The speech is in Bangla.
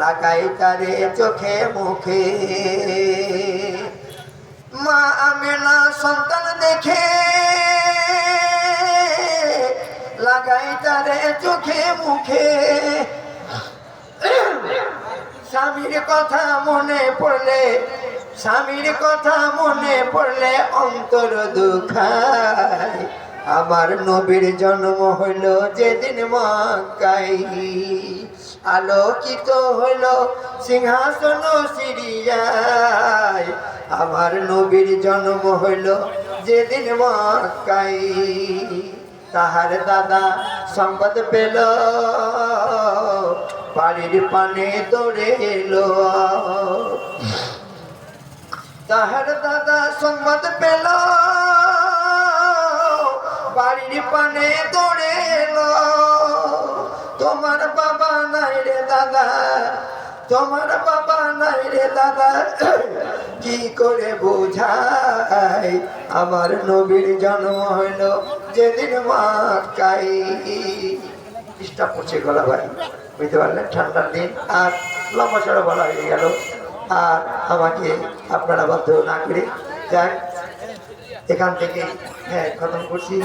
লাগাই তারে চোখে মুখে। মা আমেনা সন্তান দেখে লাগাই তারে চোখে মুখে। স্বামীর কথা মনে পড়লে, স্বামীর কথা মনে পড়লে অন্তর দুখায়। আমার নবীর জন্ম হইল যেদিন মক্কায়, আলোকিত হইল সিংহাসন সিরিয়ায়। আমার নবীর জন্ম হইল যেদিন মক্কায়। তাহার দাদা সংবাদ পেল, বাড়ির পানে দৌড়ে এলো। তাহার দাদা সংবাদ পেল, বাড়ির পানে দৌড়ে এলো। তোমার বাবা নাই রে দাদা, তোমার বাবা নাই রে দাদা, কি করে বোঝাই আমার নবীর জন্ম হইল যেদিন মক্কায়। ডিস্টার্ব করছে গলা ভাই, বুঝতে পারলেন? ঠান্ডার দিন আর লম্বা চড়া বলা হয়ে গেল, আর আমাকে আপনারা বাধ্য না করে যাক এখান থেকে খতম করছি।